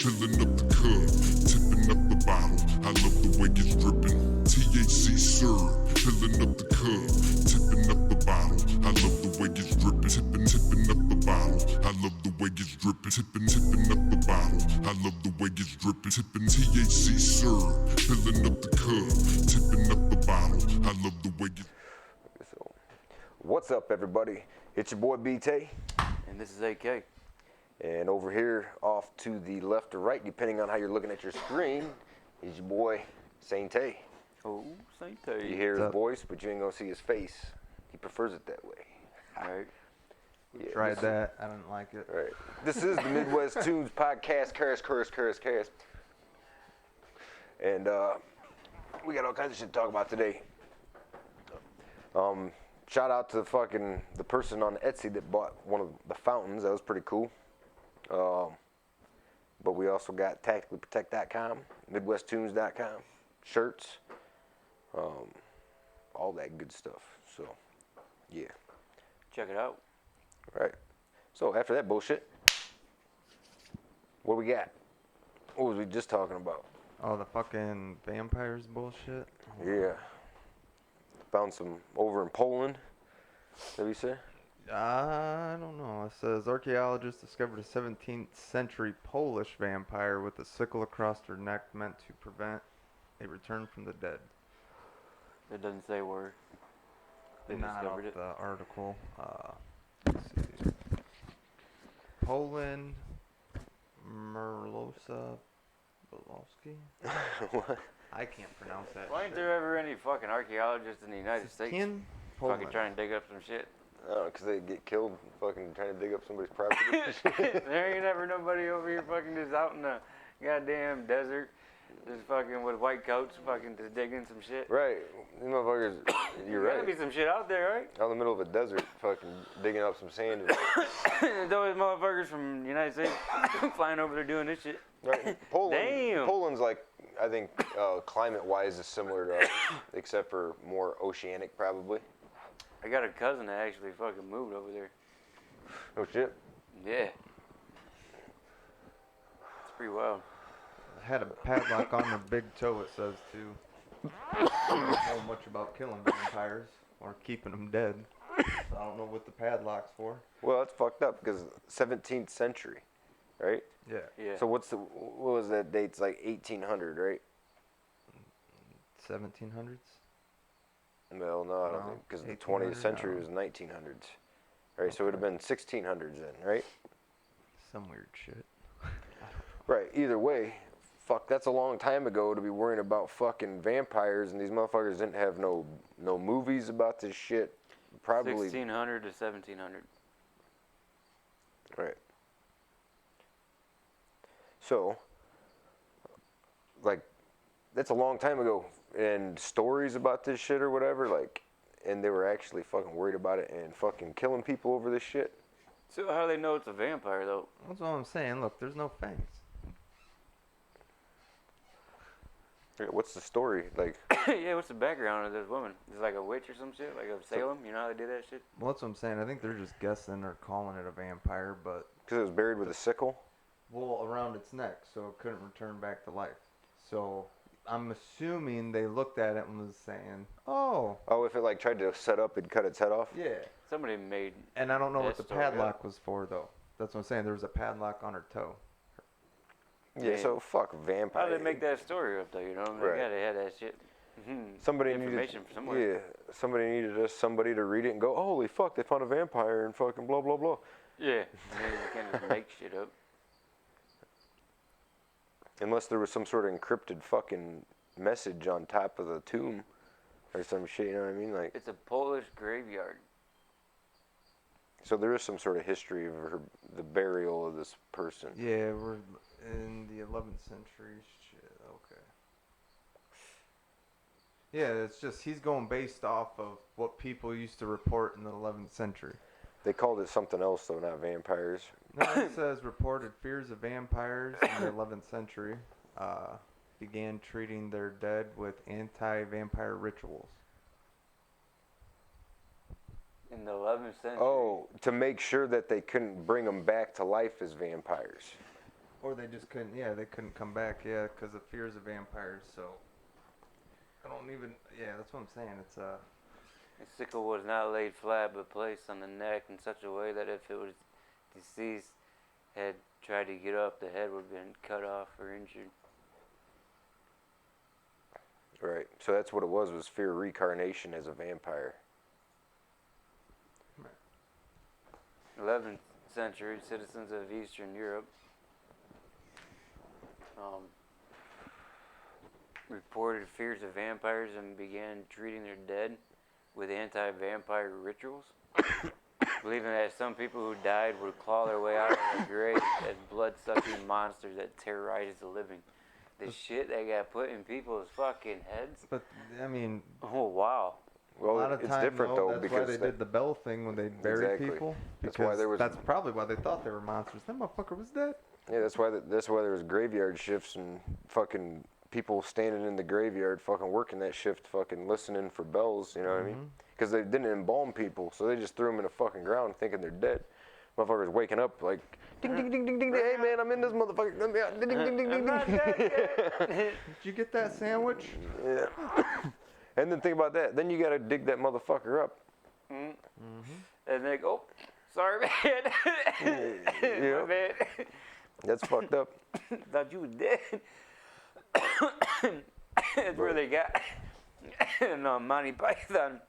filling up the cup, tipping up the bottle. I love the way it's dripping. THC syrup, filling up the cup, tipping up the bottle. I love the way it's dripping. Tipping up the bottle. I love the way it's dripping. Tipping up the bottle. I love the way it's dripping. Tipping THC syrup, filling up the cup, tipping up the bottle. I love the way it's. So, what's up, everybody? It's your boy BT. And this is AK. And over here, off to the left or right, depending on how you're looking at your screen, is your boy Saint Tay. Oh, Saint Tay. You hear his voice, but you ain't gonna see his face. He prefers it that way. All right. Yeah, Tried that. I didn't like it. All right. This is the Midwest Tunez Podcast. Curse. And we got all kinds of shit to talk about today. Shout out to the person on Etsy that bought one of the fountains. That was pretty cool. But we also got tacticallyprotect.com, midwesttunes.com, shirts, all that good stuff. So, yeah. Check it out. All right. So after that bullshit, what we got? What was we just talking about? Oh, the fucking vampires bullshit. Yeah. Found some over in Poland. What did you say? I don't know. It says archaeologists discovered a 17th century Polish vampire with a sickle across her neck meant to prevent a return from the dead. It doesn't say where they Not discovered off it. the article. Let's see. Poland, Merlosa Bolowski. What? I can't pronounce that. Why ain't there ever any fucking archaeologists in the United States Poland. fucking trying to dig up some shit? I don't know, because they get killed fucking trying to dig up somebody's property. There ain't ever nobody over here fucking just out in the goddamn desert, just fucking with white coats, fucking just digging some shit. Right. These motherfuckers, you're There's gotta be right. some shit out there, right? Out in the middle of a desert, fucking digging up some sand. Those motherfuckers from the United States flying over there doing this shit. Right. Damn. Poland's like, I think climate-wise is similar to us, except for more oceanic probably. I got a cousin that actually fucking moved over there. Oh shit. Yeah. It's pretty wild. Had a padlock on her big toe, it says, too. I don't know much about killing vampires or keeping them dead. So I don't know what the padlock's for. Well, that's fucked up because 17th century, right? Yeah. Yeah. So what was that date? It's like 1800, right? 1700s? Well, no, I don't No, think, because the 1800, 20th century no. was 1900s. Right, so it would have been 1600s then, right? Some weird shit. Right, either way, fuck, that's a long time ago to be worrying about fucking vampires, and these motherfuckers didn't have no movies about this shit. Probably. 1600 to 1700. Right. So, like, that's a long time ago, and stories about this shit or whatever, like, and they were actually fucking worried about it and fucking killing people over this shit. So how do they know it's a vampire though? That's what I'm saying. Look, there's no fangs. Yeah, what's the story? Like, Yeah, what's the background of this woman? Is it like a witch or some shit? Like of Salem? You know how they do that shit? Well, that's what I'm saying. I think they're just guessing or calling it a vampire, but because it was buried with a sickle? well, around its neck, so it couldn't return back to life. So I'm assuming they looked at it and was saying, "Oh, Oh, if it like tried to set up, it'd cut its head off? yeah." Somebody made. And I don't know what the That story, yeah. padlock was for, though. That's what I'm saying. There was a padlock on her toe. Yeah, so fuck vampire. How did they make that story up though? You know, they Right. gotta have that shit. Somebody information needed, from somewhere. Yeah, somebody needed somebody to read it and go, holy fuck, they found a vampire and fucking blah, blah, blah. Yeah. And then you can't just make shit up. Unless there was some sort of encrypted fucking message on top of the tomb or some shit, you know what I mean? Like, It's a Polish graveyard. so there is some sort of history of the burial of this person. Yeah, we're in the 11th century. Shit, okay. Yeah, it's just he's going based off of what people used to report in the 11th century. They called it something else though, not vampires. No, it says reported fears of vampires in the 11th century. Began treating their dead with anti-vampire rituals. In the 11th century. Oh, to make sure that they couldn't bring them back to life as vampires. Or they just couldn't. Yeah, they couldn't come back. Yeah, because of fears of vampires. So I don't even. Yeah, that's what I'm saying. It's The sickle was not laid flat, but placed on the neck in such a way that if it was deceased had tried to get up, the head would have been cut off or injured. Right. So that's what it was fear of reincarnation as a vampire. 11th century citizens of Eastern Europe reported fears of vampires and began treating their dead with anti-vampire rituals, believing that some people who died would claw their way out of the grave as blood-sucking monsters that terrorized the living. The shit that got put in people's fucking heads. But I mean, Oh wow. Well, a lot of it's time, different though that's because why they did the bell thing when they buried Exactly. people. That's why there was- That's probably why they thought they were monsters. That motherfucker was dead. yeah, that's why there was graveyard shifts and fucking people standing in the graveyard fucking working that shift, fucking listening for bells. You know what I mean? Because they didn't embalm people, so they just threw them in the fucking ground thinking they're dead. Motherfuckers waking up like ding ding ding ding ding. Hey man, I'm in this motherfucker. Ding ding ding ding ding. Did you get that sandwich? Yeah. And then think about that. Then you gotta dig that motherfucker up. And they go, oh, sorry man. Yeah. My bad. That's fucked up. Thought you was dead. That's where they got Monty Python.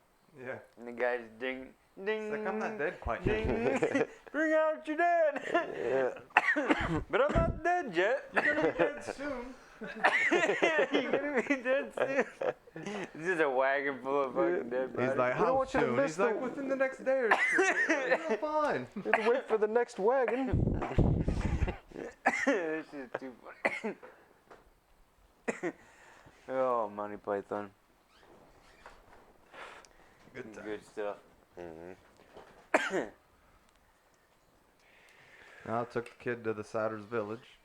Yeah. And the guy's ding, ding. It's like, I'm not dead quite yet. Ding. Bring out your dad. Yeah. But I'm not dead yet. You're gonna be dead soon. You're gonna be dead soon. This is a wagon full of fucking dead bodies. He's like, We don't how want you to soon? miss He's like, the- within the next day or two. You're fine. You have to wait for the next wagon. This is too funny. Oh, Monty Python. Good time. Good stuff. I took the kid to the Sodders Village.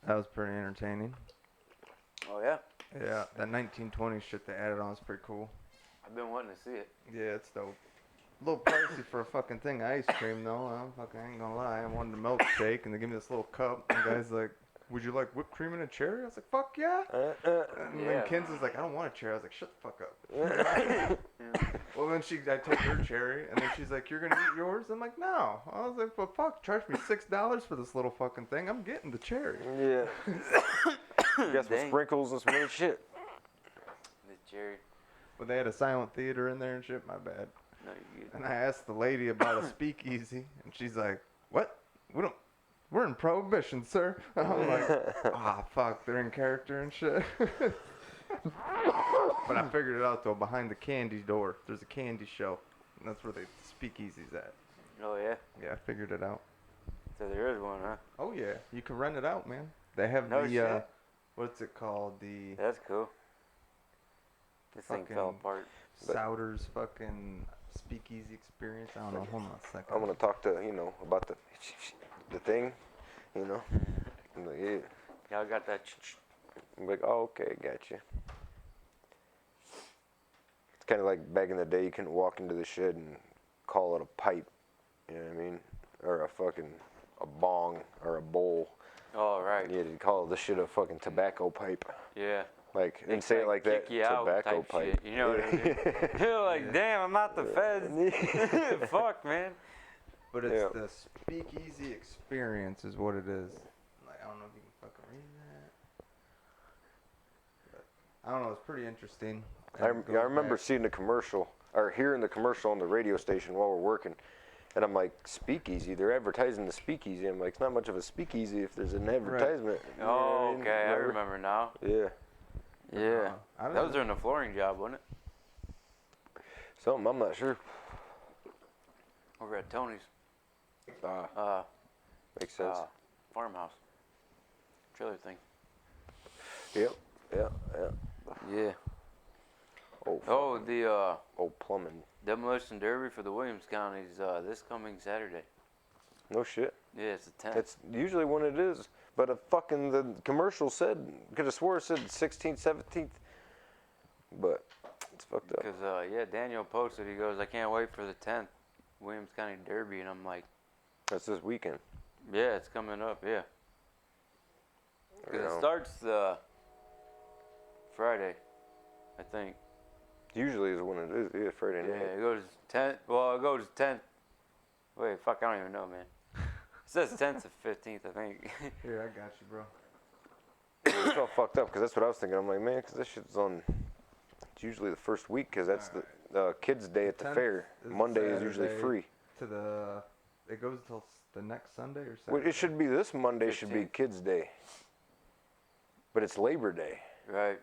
That was pretty entertaining. Oh, yeah? Yeah, that 1920s shit they added on is pretty cool. I've been wanting to see it. Yeah, it's dope. A little pricey for a fucking thing of ice cream, though. I ain't gonna lie. I wanted a milkshake, and they give me this little cup. And the guy's like, would you like whipped cream and a cherry? I was like, fuck yeah. And Yeah. then Kenzie's like, I don't want a cherry. I was like, shut the fuck up. Well, then I take her cherry, and then she's like, you're gonna eat yours? I'm like, no. I was like, well, fuck, charge me $6 for this little fucking thing. I'm getting the cherry. Yeah. Got some Dang. sprinkles and some other shit. The cherry. But they had a silent theater in there and shit, my bad. No, you good. And I asked the lady about a speakeasy, and she's like, what? We're in Prohibition, sir. And I'm like, fuck, they're in character and shit. But I figured it out, though, behind the candy door, there's a candy shelf, and that's where the speakeasy's at. Oh, yeah? Yeah, I figured it out. So there is one, huh? Oh, yeah, you can rent it out, man. They have No shit. what's it called? The That's cool. This thing Fucking- fell apart. Souders fucking speakeasy experience. I don't know, hold on a second. I want to talk to about the thing, I'm like, yeah. Y'all got that. I'm like, oh, okay, gotcha. It's kind of like back in the day, you couldn't walk into the shed and call it a pipe, you know what I mean? Or a bong or a bowl. Oh, right. You had to call the shit a fucking tobacco pipe. Yeah. Like, They and say it like kick that, you out tobacco type pipe. shit, you know what I mean? You're like, damn, I'm out the feds. Fuck, man. But it's Yeah. the speakeasy experience is what it is. Like, I don't know if you can fucking read that. But, I don't know, it's pretty interesting. I And it goes remember back- seeing the commercial, or hearing the commercial on the radio station while we're working. And I'm like, speakeasy? They're advertising the speakeasy. I'm like, it's not much of a speakeasy if there's an advertisement. You know what I Oh, mean? okay. I remember now. Yeah. Yeah. I don't That was know. during the flooring job, wasn't it? Something, I'm not sure. Over at Tony's. Makes sense. Farmhouse. Trailer thing. Yep. Yeah. Yeah. Oh, Oh, the plumbing. demolition derby for the Williams County's this coming Saturday. No shit. Yeah, it's the 10th. It's usually when it is. But the commercial said, could have swore it said 16th, 17th. But it's fucked up. Because, yeah, Daniel posted, he goes, I can't wait for the 10th Williams County Derby. And I'm like, That's this weekend. yeah, it's coming up, yeah. starts Friday, I think. Usually is when it is. Yeah, Friday Yeah, night. it goes 10th. Well, it goes 10th. Wait, fuck, I don't even know, man. It says 10th to 15th, I think. Here, I got you, bro. It's all fucked up because that's what I was thinking. I'm like, man, because this shit's on. It's usually the first week because that's the kids' day at the 10th fair. is Monday is usually Saturday free. It goes till the next Sunday or Well, Saturday? it should be this Monday. Should be 15th. kids' day. But it's Labor Day. Right.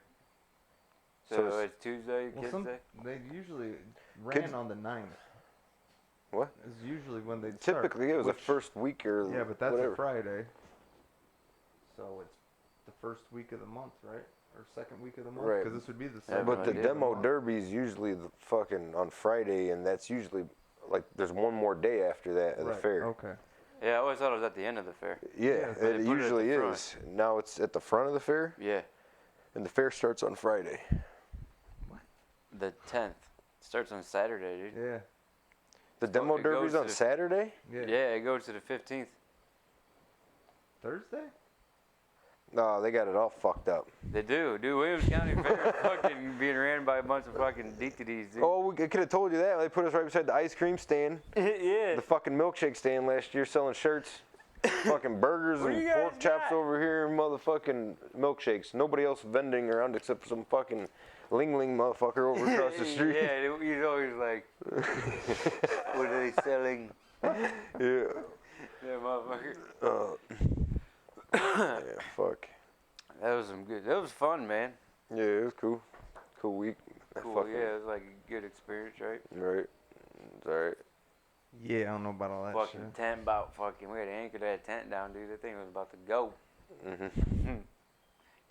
So So it's- it's Tuesday, Well, Kids Day? they usually ran Kids- on the 9th. What? Is usually when they start. Typically, it was the which- first week or Yeah, but that's whatever. a Friday. So it's the first week of the month, right? Or second week of the month? Right. Because this would be the Yeah, second But the idea. demo derby's usually the fucking on Friday, and that's usually like there's one more day after that of the Right, fair. Okay. Yeah, I always thought it was at the end of the fair. Yeah, Yeah, but they it put it at the usually front. is. Now it's at the front of the fair, Yeah, and the fair starts on Friday. the 10th. Starts on Saturday, dude. Yeah. The demo it goes derby's to on the- Saturday? Yeah. Yeah, it goes to the 15th. Thursday? No, they got it all fucked up. They do. Dude, Williams County Fair is fucking being ran by a bunch of fucking DTDs, dude. Oh, we could have told you that. They put us right beside the ice cream stand, yeah. the fucking milkshake stand last year selling shirts. Fucking burgers What do and you guys pork chops got? over here, and motherfucking milkshakes. Nobody else vending around except for some fucking Ling Ling motherfucker over across the street. Yeah, he's always like, what are they selling? Yeah. That motherfucker. Yeah, fuck. That was some good. That was fun, man. Yeah, it was cool. Cool week. Cool. Fucking- Yeah, it was like a good experience, right? Right. It's alright. Yeah, I don't know about all that Fucking shit. tent about fucking. We had to anchor that tent down, dude. That thing was about to go. Mm-hmm.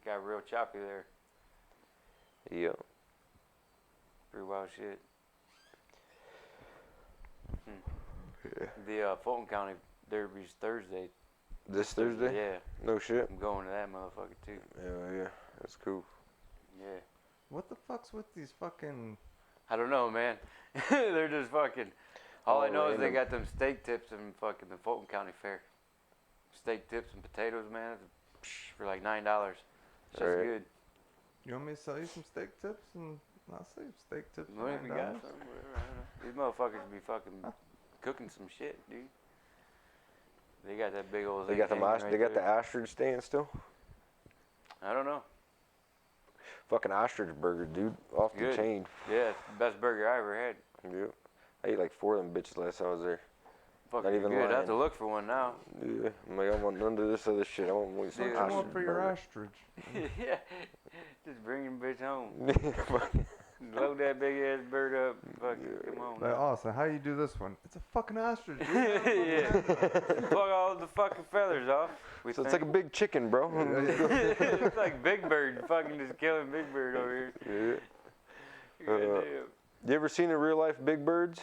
Got real choppy there. Yeah. Pretty wild shit. Yeah. The Fulton County Derby's Thursday. This Thursday? Yeah, No shit. I'm going to that motherfucker too. Yeah, yeah. That's cool. Yeah. What the fuck's with these fucking... I don't know, man. They're just fucking. All I All know is they random. got them steak tips in fucking the Fulton County Fair. Steak tips and potatoes, man, for like $9. It's just Alright. good. You want me to sell you some steak tips? And I'll sell you steak tips for Well, if you got $9. something, whatever, I don't know. These motherfuckers be fucking cooking some shit, dude. They got that big old They thing got the hanging ostrich. right They got the there. ostrich stand still. I don't know. Fucking ostrich burger, dude. Off the Good. chain. Yeah, it's the best burger I ever had. Yep. I ate like 4 of them bitches last time I was there. Fucking even good. I have lying. to look for one now. Yeah. I'm like, I want none of this other shit. I want only some Dude. Come ostrich on for your burger. ostrich. Yeah, just bring him bitch home. Fucking- Load that big ass bird up. Fucking come on. Like, Austin, how you do this one? It's a fucking ostrich, dude. Yeah. Fuck all the fucking feathers off. We So it's like a big chicken, bro. it's like Big Bird. Fucking just killing Big Bird over here. Yeah. Goddamn. You ever seen the real life big birds?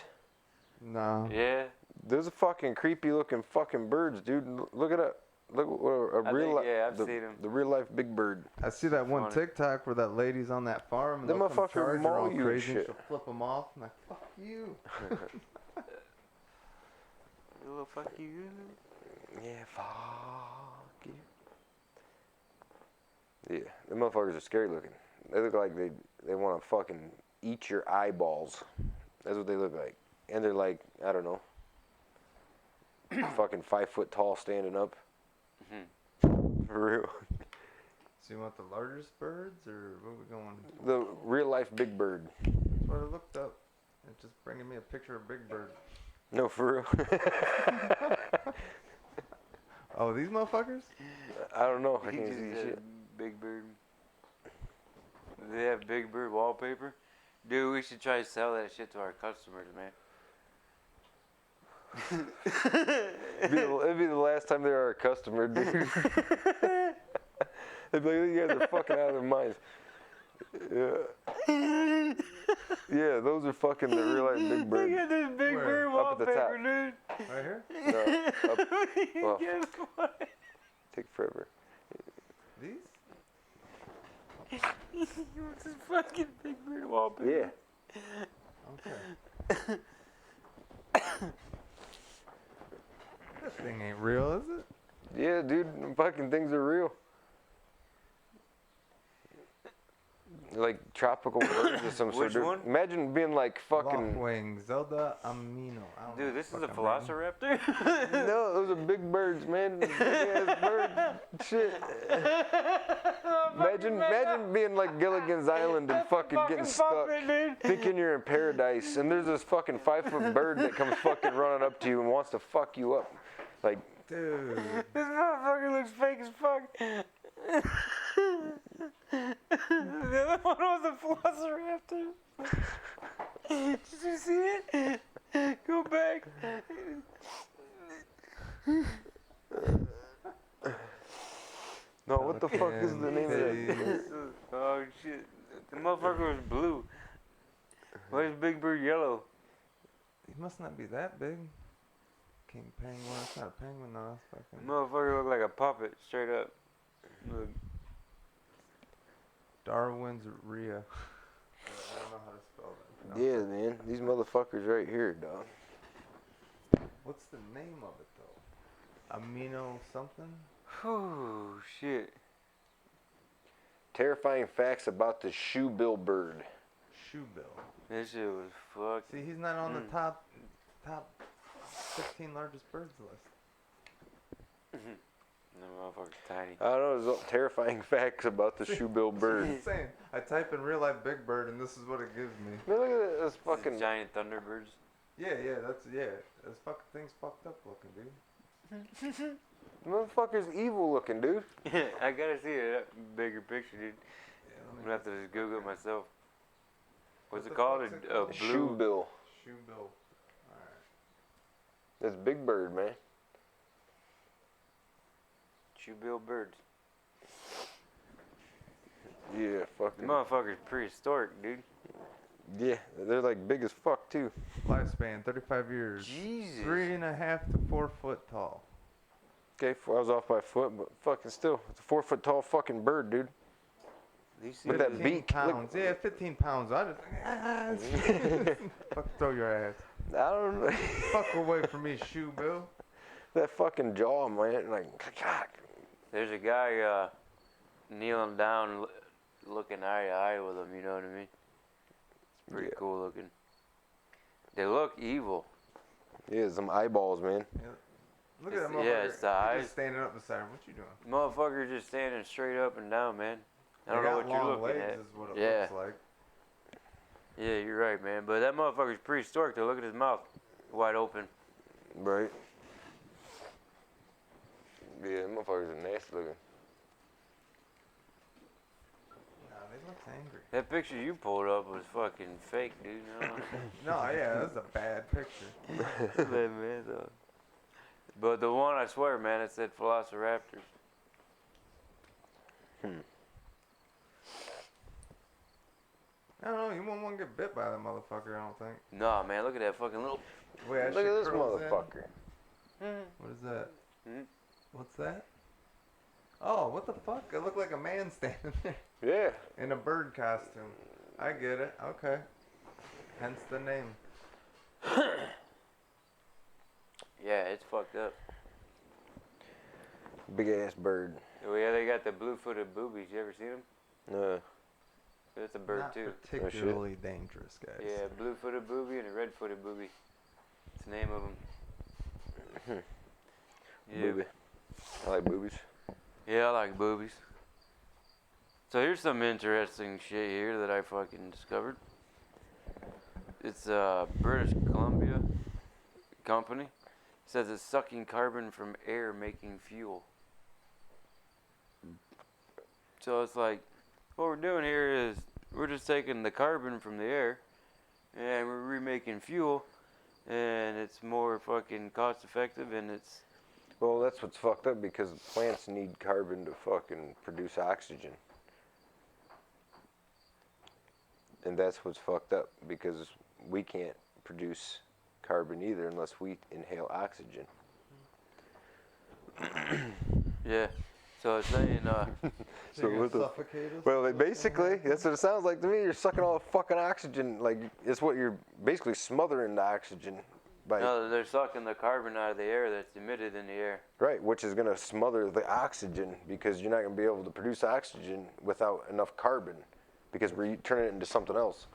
No. Yeah. Those are fucking creepy looking fucking birds, dude. Look it up. Look what a I real think, life. yeah, I've the, seen 'em. The real life big bird. I see that one Funny. TikTok where that lady's on that farm and Them they'll come motherfuckers charge her maul all you and crazy and shit. she'll flip them off. I'm like, fuck you. A little fuck you. Yeah, fuck you. Yeah, the motherfuckers are scary looking. They look like they want to fucking eat your eyeballs. That's what they look like. And they're like, I don't know, fucking 5 foot tall standing up. For real. So you want the largest birds or what we going? The real life big bird. That's what I looked up. It's just bringing me a picture of Big Bird. No, for real. Oh, these motherfuckers? I don't know. I He can't just see said shit. Big Bird. They have Big Bird wallpaper. Dude, we should try to sell that shit to our customers, man. It'd be the last time they were a customer, dude. They'd be like, you guys are fucking out of their minds. Yeah. Yeah, those are fucking the real life big Look bird. at this Big Where? Bird Up at the top. wallpaper, Right here? No, up, dude. Well. Guess what? take forever. These? It's this fucking Big Bird wallpaper. Yeah. Okay. This thing ain't real, is it? Yeah, dude, them fucking things are real. like tropical birds or some sort. Which one? Imagine being like fucking. Lockwing, Zelda Amino. I don't know Dude, this is a fucking name. velociraptor? No, those are big birds, man. Big ass birds. Shit. Imagine being like Gilligan's Island and fucking getting stuck, thinking you're in paradise, and there's this fucking 5-foot bird that comes fucking running up to you and wants to fuck you up. Like, Dude. This motherfucker looks fake as fuck. The other one was a velociraptor. Did you see it? Go back. no, what the fuck is the name of that? Oh shit. The motherfucker was blue. Why is Big Bird yellow? He must not be that big. King penguin. It's not a penguin, no. That's The fucking motherfucker looked like a puppet, straight up. Look. Darwin's Rhea. I don't know how to spell that. Yeah, man. These motherfuckers right here, dog. What's the name of it though? Amino something? Whew, shit. Terrifying facts about the shoebill bird. Shoebill. This shit was fucked. See, he's not on the top 15 largest birds list. The motherfucker's tiny. I don't know. There's terrifying facts about the shoebill bird. It's insane. I type in real life big bird and this is what it gives me. Man, look at this fucking. Giant thunderbirds. Yeah, this fucking thing's fucked up looking, dude. Motherfucker's evil looking, dude. I gotta see a bigger picture, dude. I'm gonna have to just Google it myself. What's What it the called? fuck's it A called? blue. Shoebill. Shoebill. Alright. That's big bird, man. Shoebill birds. Yeah, The fucking. motherfucker's prehistoric, dude. Yeah, they're like big as fuck too. Lifespan 35 years. Jesus. 3.5 to 4 foot tall. Okay, I was off by a foot, but fucking still, it's a 4-foot tall fucking bird, dude. These Look at that 15 beak. pounds. Yeah, 15 pounds. I just fuck throw your ass. I don't know. Fuck away from me, Shoebill. That fucking jaw, man. Like, There's a guy kneeling down, looking eye to eye with him. You know what I mean? It's pretty Yeah. cool looking. They look evil. yeah, some eyeballs, man. Look at that It's- motherfucker. yeah, it's the He eyes. just standing up beside him. What you doing? Motherfucker just standing straight up and down, man. I They don't know got what you're long looking legs at. is what it Yeah. looks like. Yeah, you're right, man. But that motherfucker's prehistoric. Though. Look at his mouth, wide open. Right. Yeah, them motherfuckers are nasty looking. Nah, they look angry. That picture you pulled up was fucking fake, dude. No, No, yeah, that's a bad picture. that man, though. But the one, I swear, man, it said velociraptors. I don't know. You won't want to get bit by that motherfucker. I don't think. Nah, man, look at that fucking little. Wait, that Look shit at this curls in. motherfucker. What is that? Hmm? What's that? Oh, what the fuck? It looked like a man standing there Yeah. in a bird costume. I get it. Okay. Hence the name. Yeah, it's fucked up. Big ass bird. Oh, yeah, they got the blue-footed boobies. You ever seen them? That's a bird, Not too. particularly dangerous, guys. Yeah, blue-footed booby and a red-footed booby. It's the name of them. Yeah. Booby. I like boobies. Yeah, I like boobies. So here's some interesting shit here that I fucking discovered. It's a British Columbia company. It says it's sucking carbon from air making fuel. So it's like, what we're doing here is we're just taking the carbon from the air and we're remaking fuel, and it's more fucking cost effective, and it's Well, that's what's fucked up because plants need carbon to fucking produce oxygen. And that's what's fucked up because we can't produce carbon either unless we inhale oxygen. yeah. So it's saying So you're what the- gonna suffocate us? Well, basically, that's what it sounds like to me. You're sucking all the fucking oxygen. Like, it's what you're basically smothering the oxygen by. no, they're sucking the carbon out of the air that's emitted in the air. Right, which is going to smother the oxygen because you're not going to be able to produce oxygen without enough carbon. because we're turning it into something else.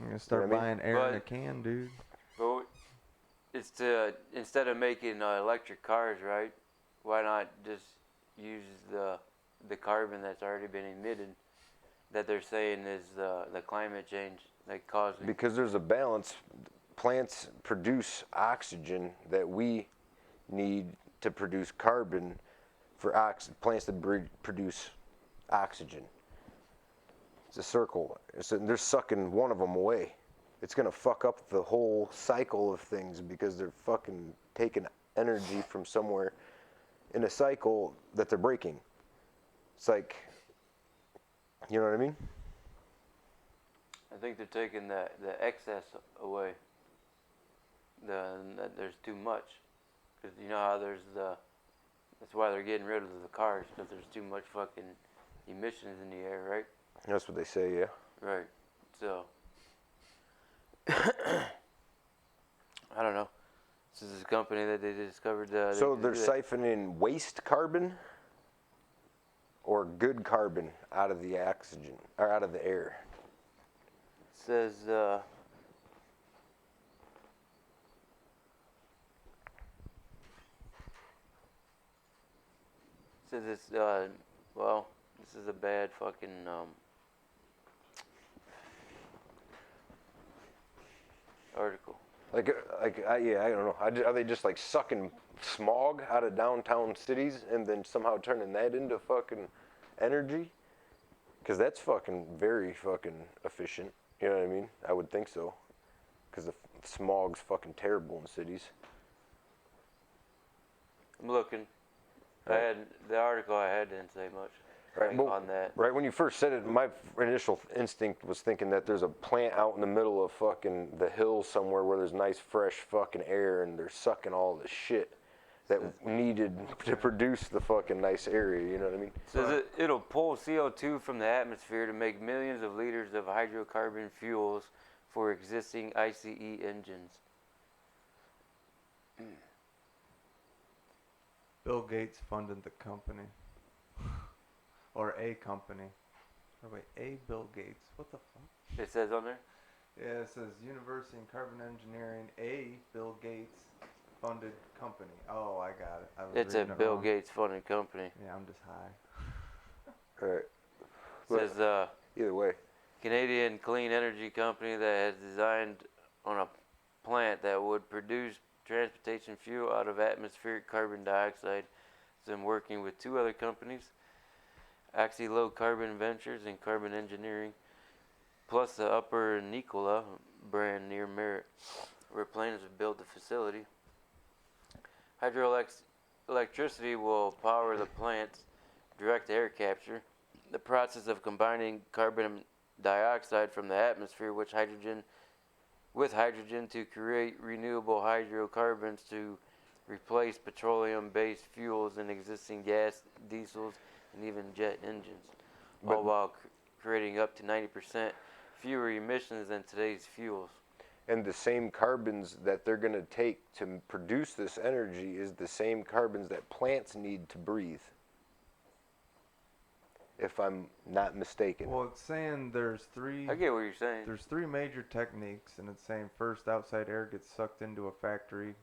I'm gonna start You know what I buying air in a can, dude. But it's to, instead of making electric cars, right? Why not just use the carbon that's already been emitted that they're saying is the climate change like causing? Because there's a balance. Plants produce oxygen that we need to produce carbon for plants to produce oxygen. It's a circle. They're sucking one of them away. It's gonna fuck up the whole cycle of things because they're fucking taking energy from somewhere in a cycle that they're breaking. It's like, you know what I mean? I think they're taking the excess away. That there's too much, because you know how there's that's why they're getting rid of the cars, because there's too much fucking emissions in the air, right? That's what they say, yeah. Right. So I don't know. This is a company that they discovered. So they're siphoning waste carbon or good carbon out of the oxygen or out of the air. It says it's well, this is a bad fucking article. I don't know. Are they just like sucking smog out of downtown cities and then somehow turning that into fucking energy? Because that's fucking very fucking efficient. You know what I mean? I would think so. Because the smog's fucking terrible in cities. I'm looking. Right. The article I had didn't say much on that. Right, when you first said it, my initial instinct was thinking that there's a plant out in the middle of fucking the hills somewhere where there's nice fresh fucking air and they're sucking all the shit that needed to produce the fucking nice area, you know what I mean? It says it'll pull CO2 from the atmosphere to make millions of liters of hydrocarbon fuels for existing ICE engines. Bill Gates funded the company. Or a company. Or wait, a Bill Gates. What the fuck? It says on there? Yeah, it says University in Carbon Engineering, a Bill Gates funded company. Oh, I got it. It's a Bill Gates funded company. Yeah, I'm just high. Alright. It says Either way. Canadian clean energy company that has designed on a plant that would produce transportation fuel out of atmospheric carbon dioxide. It's been working with two other companies, Axie Low Carbon Ventures and Carbon Engineering, plus the Upper Nicola brand near Merritt, where plans to build the facility. Hydroelectricity will power the plant's direct air capture. The process of combining carbon dioxide from the atmosphere with hydrogen to create renewable hydrocarbons to replace petroleum-based fuels in existing gas, diesels, and even jet engines, all while creating up to 90% fewer emissions than today's fuels. And the same carbons that they're going to take to produce this energy is the same carbons that plants need to breathe. If I'm not mistaken. Well, it's saying there's three. I get what you're saying. There's three major techniques, and it's saying first, outside air gets sucked into a factory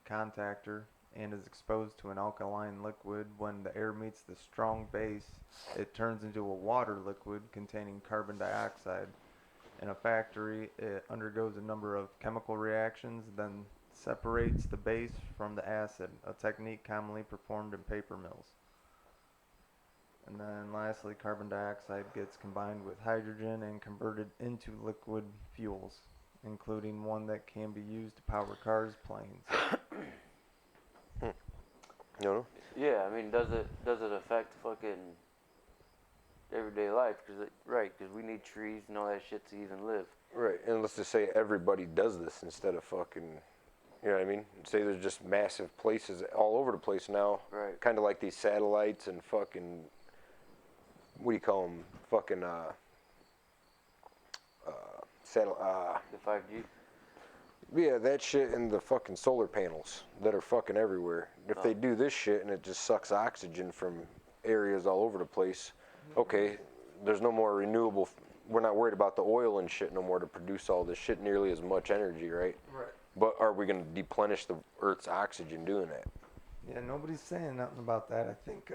contactor and is exposed to an alkaline liquid. When the air meets the strong base, it turns into a water liquid containing carbon dioxide. In a factory, it undergoes a number of chemical reactions, then separates the base from the acid, a technique commonly performed in paper mills. And then lastly, carbon dioxide gets combined with hydrogen and converted into liquid fuels, including one that can be used to power cars, planes. No. Yeah, I mean, does it affect fucking everyday life? Because we need trees and all that shit to even live. Right, and let's just say everybody does this instead of fucking, you know what I mean? Say there's just massive places all over the place now. Right. Kind of like these satellites and fucking, what do you call them? Fucking, The 5G? yeah, that shit and the fucking solar panels that are fucking everywhere. If they do this shit and it just sucks oxygen from areas all over the place, okay, there's no more renewable. We're not worried about the oil and shit no more to produce all this shit nearly as much energy, right? Right. But are we going to deplenish the Earth's oxygen doing that? Yeah, nobody's saying nothing about that. I think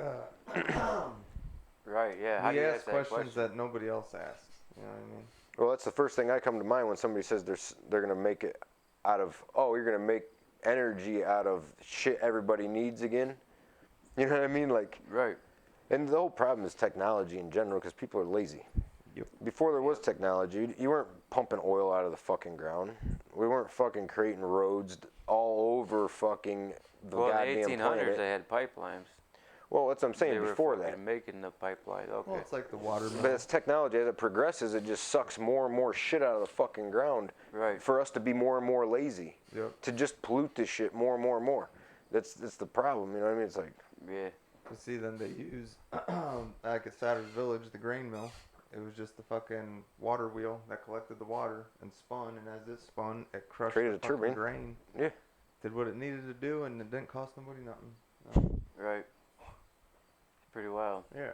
Right, yeah. How do we you ask ask that questions question? that nobody else asks. You know what I mean? Well, that's the first thing I come to mind when somebody says they're going to make it out of, you're going to make energy out of shit everybody needs again. You know what I mean? Like, Right. and the whole problem is technology in general because people are lazy. Yep. Before there was technology, you weren't pumping oil out of the fucking ground. We weren't fucking creating roads all over fucking the Well, goddamn in the 1800s, planet. they had pipelines. Well, that's what I'm saying. They were Before fucking that, making the pipeline. Okay. Well, it's like the water but mill. as technology, as it progresses, it just sucks more and more shit out of the fucking ground. Right. For us to be more and more lazy. Yep. To just pollute this shit more and more and more. That's the problem. You know what I mean? It's like, Yeah. But see, then they use, like at Satter's Village, the grain mill. It was just the fucking water wheel that collected the water and spun, and as it spun, it crushed Created the a fucking turbine. grain. yeah. Did what it needed to do, and it didn't cost nobody nothing. Right. Pretty wild. Yeah.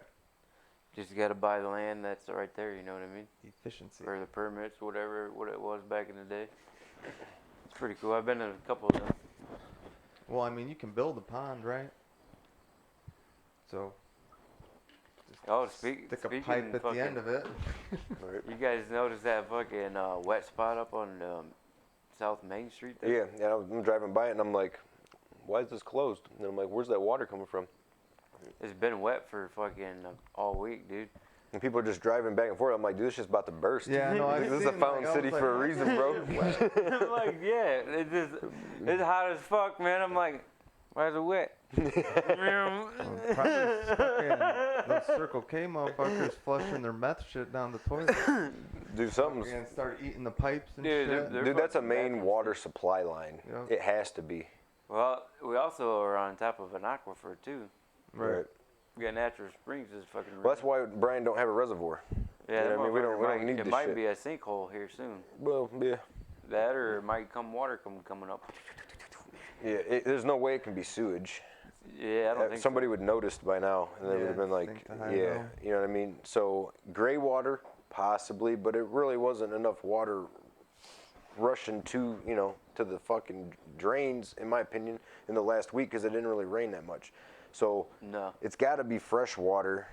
Just got to buy the land that's right there, you know what I mean? Efficiency. Or the permits, whatever, what it was back in the day. It's pretty cool. I've been to a couple of them. Well, I mean, you can build a pond, right? So. Just Oh, stick a speaking pipe at fucking, the end of it. Right. You guys notice that fucking wet spot up on South Main Street there? Yeah. I'm driving by it and I'm like, why is this closed? And I'm like, where's that water coming from? It's been wet for fucking all week, dude. And people are just driving back and forth. I'm like, dude, this shit's about to burst. Yeah, no, I've This is a seen, fountain like, I city was for a like, reason, bro. I'm like, yeah, it's hot as fuck, man. I'm like, why is it wet? Probably fucking those Circle K motherfuckers flushing their meth shit down the toilet. Do something. And start eating the pipes and Dude, shit. they're Dude, that's a fucking main bathrooms. water supply line. Yeah. It has to be. Well, we also are on top of an aquifer too. Right. We got natural springs. Is fucking. Well, that's why Brian don't have a reservoir. Yeah, you know that what I mean? We don't motherfucker need it this might shit. be a sinkhole here soon. Well, yeah. That or it might come water coming up. Yeah, there's no way it can be sewage. Yeah, I don't think Somebody so. would noticed by now, and they would have been like, sink to high yeah, low. you know what I mean? So, gray water, possibly, but it really wasn't enough water rushing to, to the fucking drains, in my opinion, in the last week because it didn't really rain that much. So, No. it's got to be fresh water,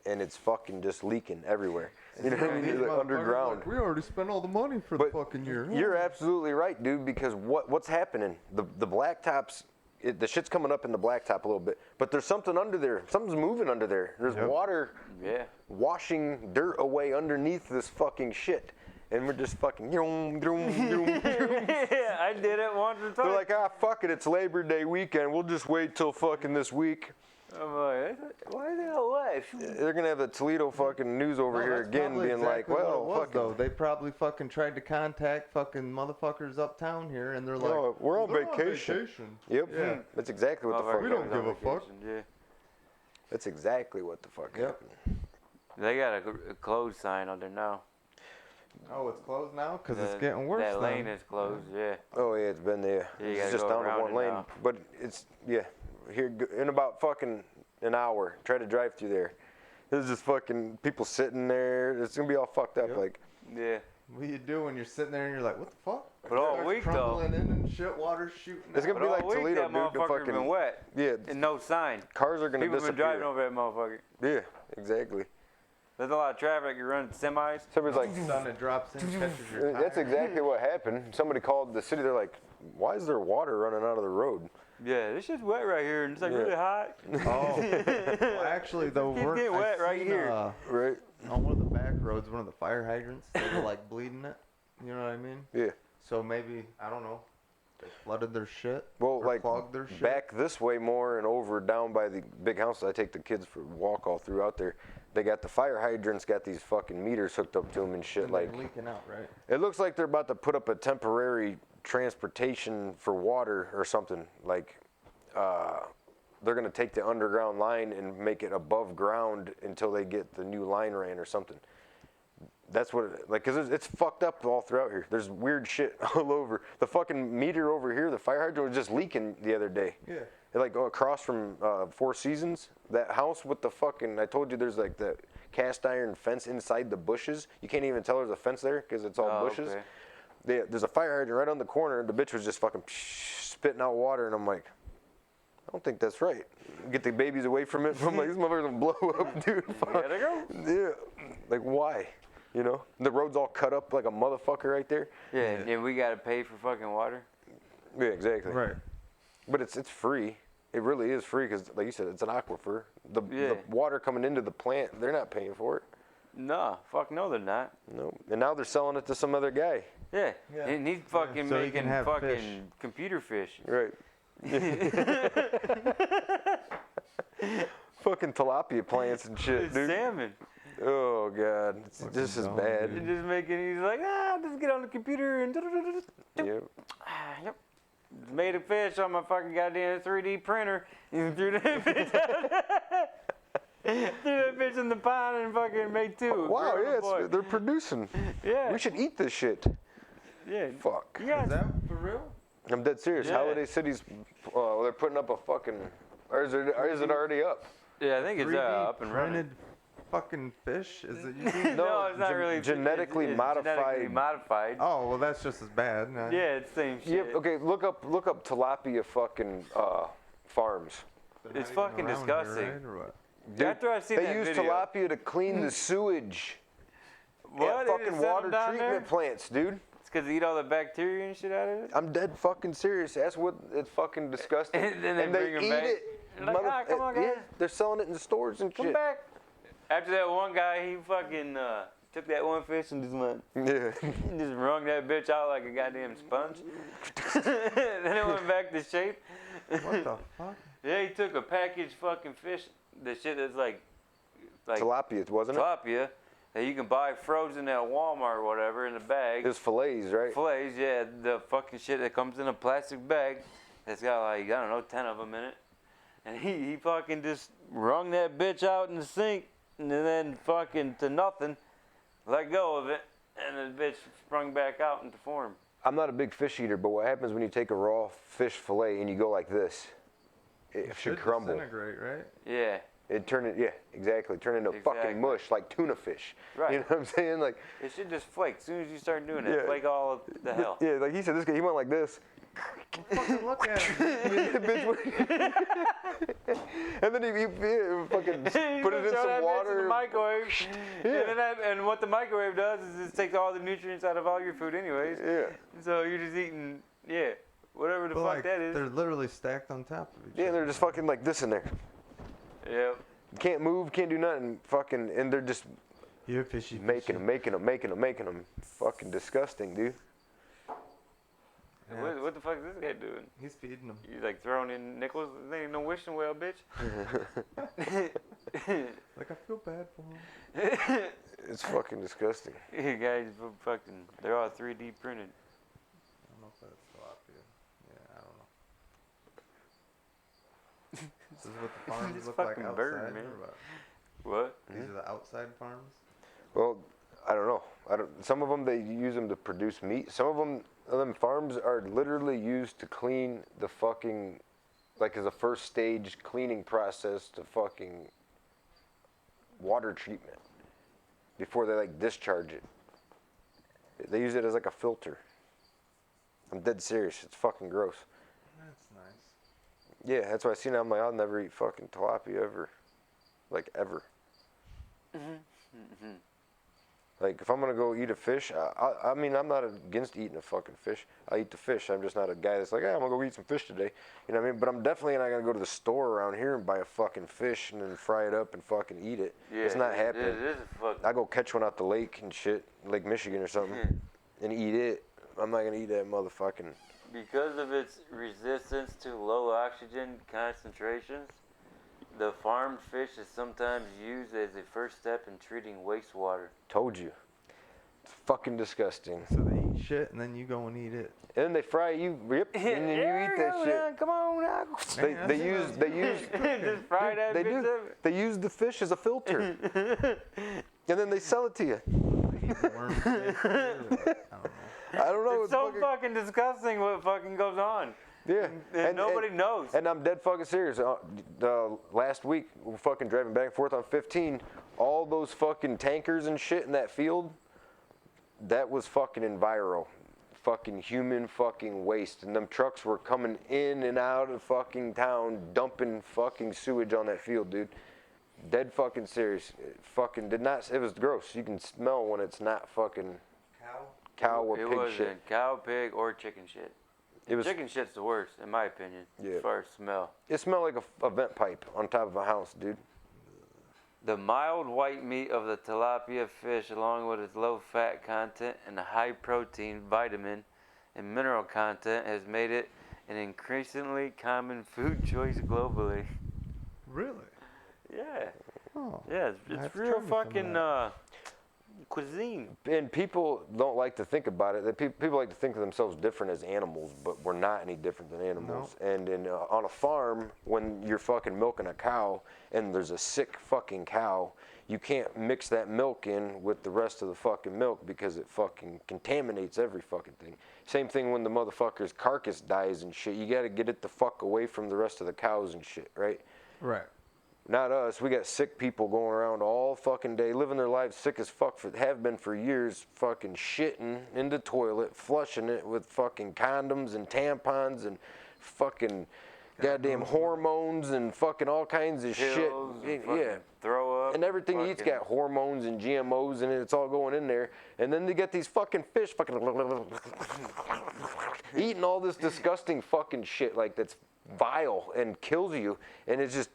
and it's fucking just leaking everywhere. You know what I mean? These It's like motherfuckers underground. like, we already spent all the money for But the fucking year. You're absolutely right, dude, because what's happening? The blacktops, the shit's coming up in the blacktop a little bit, but there's something under there. Something's moving under there. There's Yep. water Yeah. washing dirt away underneath this fucking shit. And we're just fucking, vroom, vroom, vroom, vroom. Yeah, I did it once or twice. They're like, fuck it, it's Labor Day weekend. We'll just wait till fucking this week. I'm like, why the hell what? They're gonna have the Toledo fucking news over No, here that's again probably being exactly like, what well, it was, fucking, though. They probably fucking tried to contact fucking motherfuckers uptown here, and they're like, No, we're on "They're vacation." Yep, Yeah. that's exactly what the fuck Motherfuckers We don't always on give a fuck. vacation, Yeah. That's exactly what the fuck Yep. happened. They got a closed sign on there now. Oh, it's closed now because it's The- getting worse. That lane then. is closed, yeah. Oh yeah, it's been there. Yeah, you It's gotta just go down to around one it lane. now. But it's here in about fucking an hour. Try to drive through there. There's just fucking people sitting there. It's gonna be all fucked up. Yep. Like Yeah. What do you do when you're sitting there and you're like, what the fuck? But all Starts week, though. crumbling in and shit, water shooting. It's gonna out. be But like all week, Toledo, that dude. The motherfucker's fucking been wet. yeah, And no sign. cars are gonna People been disappear. driving over that motherfucker. Yeah, exactly. There's a lot of traffic. You're running semis. Somebody's like, Sun that drops in, catches your tire. that's exactly what happened. Somebody called the city. They're like, why is there water running out of the road? Yeah, this shit's wet right here, and it's like Yeah. really hot. Oh, well, actually, though, Keep we're getting wet right here. Right? On one of the back roads, one of the fire hydrants, they were like bleeding it. You know what I mean? Yeah. So maybe, I don't know, they flooded their shit. Well, or like clogged their shit. back this way more and over down by the big house. I take the kids for a walk all throughout there. They got the fire hydrants, got these fucking meters hooked up to them and shit. And Like they're leaking out, right? it looks like they're about to put up a temporary transportation for water or something. Like they're gonna take the underground line and make it above ground until they get the new line ran or something. That's what it, like, cause it's fucked up all throughout here. There's weird shit all over. The fucking meter over here, the fire hydrant was just leaking the other day. Yeah. like across from Four Seasons. That house with the fucking, I told you there's like the cast iron fence inside the bushes. You can't even tell there's a fence there because it's all bushes. Okay. There's a fire hydrant right on the corner. The bitch was just fucking spitting out water, and I'm like, I don't think that's right. Get the babies away from it. I'm like, this motherfucker's gonna blow up, dude. Fuck. Gotta go. Yeah. Like, why? You know? The road's all cut up like a motherfucker right there. Yeah, and we gotta pay for fucking water. Yeah, exactly. Right. But it's free. It really is free because, like you said, it's an aquifer. The water coming into the plant, they're not paying for it. No, fuck no, they're not. No. And now they're selling it to some other guy. Yeah, and he's fucking So he making can have fucking fish. computer fish. Right. Fucking tilapia plants and shit, dude. Salmon. Oh god, this is dumb, bad. He's just making. He's like, just get on the computer and. Yep. Yep. Made a fish on my fucking goddamn 3D printer and threw that bitch out. Threw that bitch in the pond and fucking made two. Wow, Grab a yeah, boy. they're producing. Yeah. We should eat this shit. Yeah. Fuck. Yeah. Is that for real? I'm dead serious. Yeah. Holiday City's, they're putting up a fucking, or is it already up? Yeah, I think it's 3D up and running. printed fucking fish? Is it? You think? No, it's not really. Genetically it's modified. Genetically modified. Oh well, that's just as bad. Yeah, it's the same shit. Yep. Okay, look up tilapia fucking farms. They're It's not even fucking around disgusting. Here, right, or what? Dude, After I seen they that use video. tilapia to clean the sewage What? at They just fucking send 'em water down treatment there? plants, dude. It's because they eat all the bacteria and shit out of it. I'm dead fucking serious. That's what it's fucking disgusting. And then they bring 'em eat back. it. They're like, come on, guys. Yeah, they're selling it in stores and Come shit. back. After that one guy, he fucking took that one fish and just went, Yeah. just wrung that bitch out like a goddamn sponge. Then it went back to shape. What the fuck? Yeah, he took a packaged fucking fish. The shit that's like Tilapia, wasn't it? tilapia that you can buy frozen at Walmart or whatever in a bag. It was fillets, right? Fillets, yeah, the fucking shit that comes in a plastic bag that's got like, I don't know, 10 of them in it. And he fucking just wrung that bitch out in the sink and then fucking to nothing, let go of it, and the bitch sprung back out into form. I'm not a big fish eater, but what happens when you take a raw fish fillet and you go like this? It should crumble. Disintegrate, right? Yeah. Yeah, exactly. Turn into Exactly. fucking mush like tuna fish. Right. You know what I'm saying? Like, It should just flake as soon as you start doing it. Yeah. Flake all of the hell. yeah, like he said, this guy, he went like this. Fucking look at him. And then he fucking put it in some In the water. microwave. Yeah. And what the microwave does is just takes all the nutrients out of all your food anyways. Yeah. So you're just eating, whatever the But, fuck like, that is. they're literally stacked on top of each Yeah, other. they're just fucking like this in there. Yep. Can't move, can't do nothing. Fucking, and they're just You're fishy. making them. Fucking disgusting, dude. Yeah. What the fuck is this guy doing? He's feeding them. You like throwing in nickels? There ain't no wishing well, bitch. Like, I feel bad for him. It's fucking disgusting. You guys fucking, they're all 3D printed. I don't know if that's tilapia. Yeah, I don't know. This is what the farms This look like fucking outside. bird, man. or what? What? These are the outside farms. Well, I don't know. Some of them they use them to produce meat. Some of them farms are literally used to clean the fucking, like as a first stage cleaning process to fucking water treatment before they like discharge it. They use it as like a filter. I'm dead serious. It's fucking gross. That's nice. Yeah, that's why I seen it. I'm like, I'll never eat fucking tilapia ever. Like ever. Like, if I'm gonna go eat a fish, I mean, I'm not against eating a fucking fish. I eat the fish. I'm just not a guy that's like, I'm gonna go eat some fish today. You know what I mean? But I'm definitely not gonna go to the store around here and buy a fucking fish and then fry it up and fucking eat it. It's not happening. It is a fucking. I go catch one out the lake and shit, Lake Michigan or something, and eat it. I'm not gonna eat that motherfucking. Because of its resistance to low oxygen concentrations, the farmed fish is sometimes used as a first step in treating wastewater. Told you. It's fucking disgusting. So they eat shit and then you go and eat it. And then they fry you, and then you eat that shit. Come on now. They use Just fry that they bitch do. up. They use the fish as a filter, and then they sell it to you. Worms, maybe, or what? I don't know. I don't know. It's so fucking disgusting what fucking goes on. Yeah. And nobody knows. And I'm dead fucking serious. Last week, we're fucking driving back and forth on 15. All those fucking tankers and shit in that field, that was fucking enviro. Fucking human fucking waste. And them trucks were coming in and out of fucking town, dumping fucking sewage on that field, dude. Dead fucking serious. It fucking did not, it was gross. You can smell when it's not fucking cow or It pig wasn't shit. cow, pig, or chicken shit. It was, Chicken shit's the worst, in my opinion, Yeah. as far as smell. it smelled like a vent pipe on top of a house, dude. The mild white meat of the tilapia fish, along with its low fat content and the high protein, vitamin, and mineral content, has made it an increasingly common food choice globally. Really? Yeah. Oh. Yeah, I have it's to real try me some of fucking that. cuisine. And people don't like to think about it. People like to think of themselves different as animals, but we're not any different than animals. And on a farm, when you're fucking milking a cow and there's a sick fucking cow, you can't mix that milk in with the rest of the fucking milk because it fucking contaminates every fucking thing. Same thing when the motherfucker's carcass dies and shit. You gotta get it the fuck away from the rest of the cows and shit, right? Right. Not us. We got sick people going around all fucking day, living their lives sick as fuck, have been for years, fucking shitting in the toilet, flushing it with fucking condoms and tampons and fucking goddamn hormones and fucking all kinds of shit. Pills and fucking Yeah. throw up. And everything he eats fucking- got hormones and GMOs in it. It's all going in there. And then they get these fucking fish fucking eating all this disgusting fucking shit like that's vile and kills you. And it's just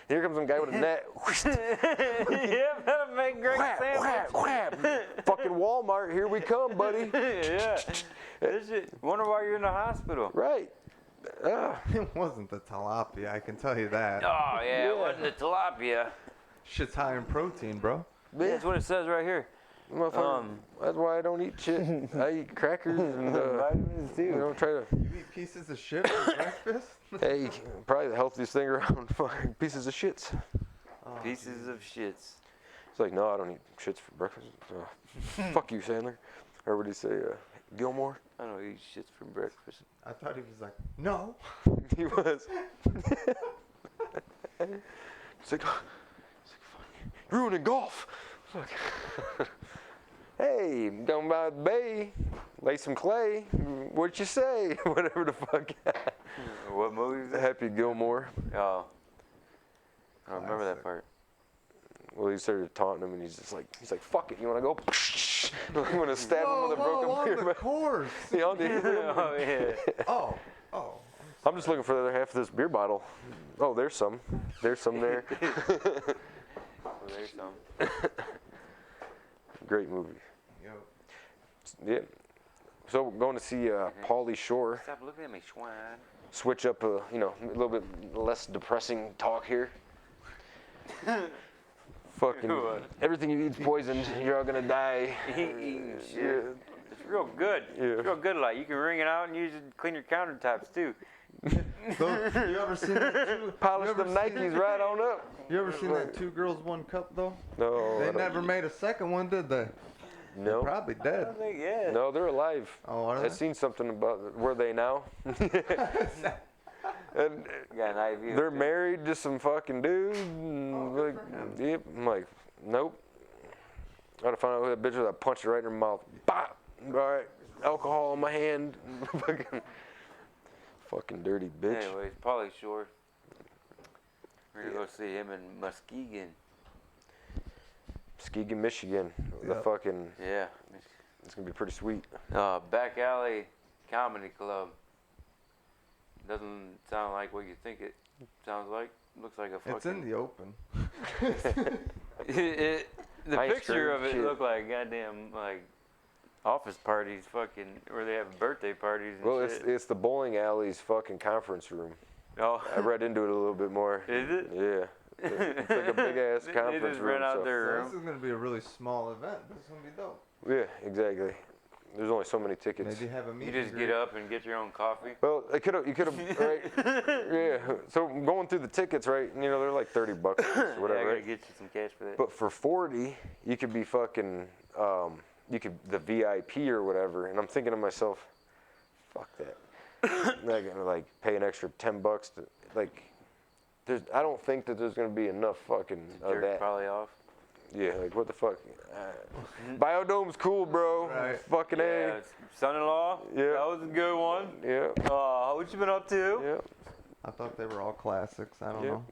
here comes some guy with a net. Yeah, that'll make great Whap, sandwich. whap, whap. Fucking Walmart, here we come, buddy. Yeah. This shit, wonder why you're in the hospital. Right. It wasn't the tilapia, I can tell you that. Oh, yeah, it wasn't the tilapia. Shit's high in protein, bro. That's what it says right here. Motherfucker, that's why I don't eat shit. I eat crackers and Vitamins too. try to. You eat pieces of shit for breakfast? Hey, probably the healthiest thing around. Fucking pieces of shits. Pieces of shits. It's like, no, I don't eat shits for breakfast. Fuck you, Sandler. Or what did he say? Gilmore? I don't eat shits for breakfast. I thought he was like, no. He was. It's like, fuck, ruining golf. Fuck. Hey, down by the bay, lay some clay. What you say? Whatever the fuck. What movie is that? Happy Gilmore. Oh. I don't remember that Classic. part. Well, he started taunting him, and he's like, fuck it, you want to go? I'm gonna stab him with a broken on beer the bottle. course. Yeah, on the- Oh, yeah. Oh. I'm just looking for the other half of this beer bottle. Oh, there's some. There's some there. Well, there's some. Great movie. Yo. Yeah. So we're going to see Pauly Shore. Stop looking at me, swine. Switch up a little bit less depressing talk here. Fucking What? everything you eat's poisoned. You're all gonna die. Eating shit. Yeah. It's real good. Yeah. It's real good. Like, you can wring it out and use it to clean your countertops, too. You ever seen that? Polish You ever them seen- Nikes right on up. You ever seen that 2 Girls 1 Cup though? No. I They don't- never made a second one, did they? No. Probably I dead. don't think, yeah. No, they're alive. Oh, are I they? seen something about were they now? And You got an IV. they're married to some fucking dude. And Oh, like, good for him. yep. I'm like, nope. I gotta find out who that bitch was. I punched her right in her mouth. Bop. All right. Alcohol in my hand. Fucking dirty bitch. Anyways, Pauly Shore. We're gonna go see him in Muskegon. Muskegon, Michigan. The Yep. fucking. Yeah. It's gonna be pretty sweet. Back Alley Comedy Club. Doesn't sound like what you think it sounds like. Looks like a fucking. It's in the open. The Ice picture cream of it shit. looked like goddamn like office parties, fucking, where they have birthday parties and Well, shit. it's the bowling alley's fucking conference room. Oh, I read into it a little bit more. is it? Yeah. It's like a big ass They conference just room. rent out so- their So room. this is gonna be a really small event. This is gonna be dope. Yeah, exactly. There's only so many tickets. Maybe have a meet. You just get up and get your own coffee. Well, you could have, right? Yeah. So going through the tickets, right? You know, they're like $30 or Yeah, I whatever, gotta right? get you some cash for that. But for 40, you could be fucking, you could the VIP or whatever. And I'm thinking to myself, fuck that. like pay an extra $10 to like. I don't think that there's gonna be enough fucking of Jerk that. probably off. Yeah, like what the fuck? Biodome's cool, bro. Right. Fucking Yeah, son-in-law. Yeah. That was a good one. Yeah. What you been up to? Yeah. I thought they were all classics. I don't Yeah. know.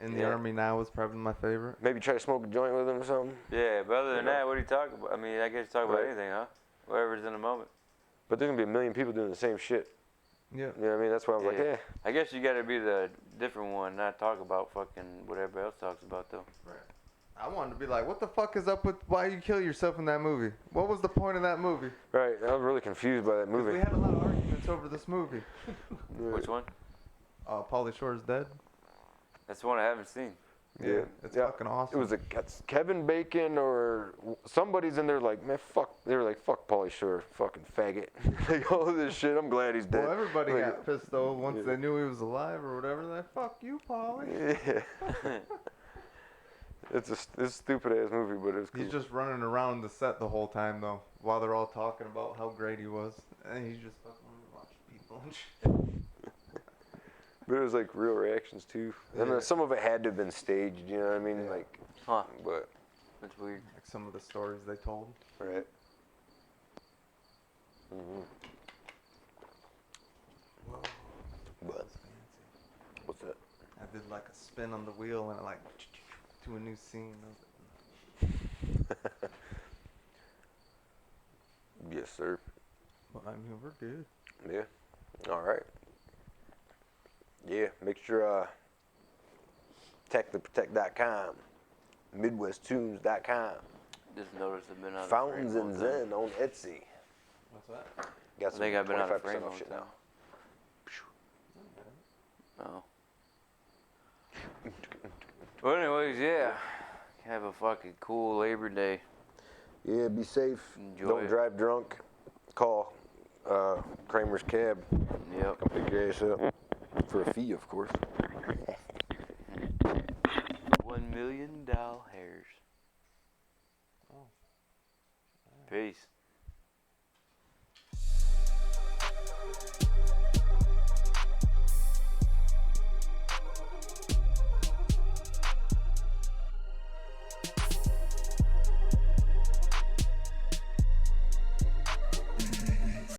In the Yeah. Army Now was probably my favorite. Maybe try to smoke a joint with him or something. Yeah, but other than You know. that, what are you talking about? I mean, I guess you talk about Right. anything, huh? Whatever's in the moment. But there's gonna be a million people doing the same shit. Yeah. You know what I mean? That's why I was like, Yeah. I guess you gotta be the different one, not talk about fucking what everybody else talks about, though. I wanted to be like, what the fuck is up with why you kill yourself in that movie? What was the point of that movie? right. I was really confused by that 'Cause movie. we had a lot of arguments over this movie. Which one? Pauly Shore's Dead. That's the one I haven't seen. Yeah. It's Yeah. fucking awesome. It was it's Kevin Bacon or somebody's in there like, man, fuck. They were like, fuck Pauly Shore, fucking faggot. Like all this shit. I'm glad he's dead. Well, everybody Like, got pissed though once Yeah. they knew he was alive or whatever. They're like, fuck you, Pauly. Yeah. It's a stupid ass movie, but it was cool. He's just running around the set the whole time though, while they're all talking about how great he was, and he's just fucking watching people and shit. But it was like real reactions too. And Yeah. then some of it had to have been staged, you know what I mean? Yeah. Like, Huh. but, That's weird. Like some of the stories they told. right. Mm-hmm. Whoa, But, that's fancy. what's that? I did like a spin on the wheel and like to a new scene. I was like, Yes, sir. well, I mean, we're good. Yeah. All right. Yeah, make sure techtheprotect.com, midwesttunes.com, Just noticed I've been out Fountains of frame and all the time. Zen on Etsy. What's that? Got I think I've been out of 25% frame off all shit the time. now. Oh. Well, anyways, yeah. Have a fucking cool Labor Day. Yeah, be safe. Enjoy Don't it. drive drunk. Call Kramer's Cab. Yep. Come pick your ass up. For a fee, of course. $1 million hairs. Oh. Peace.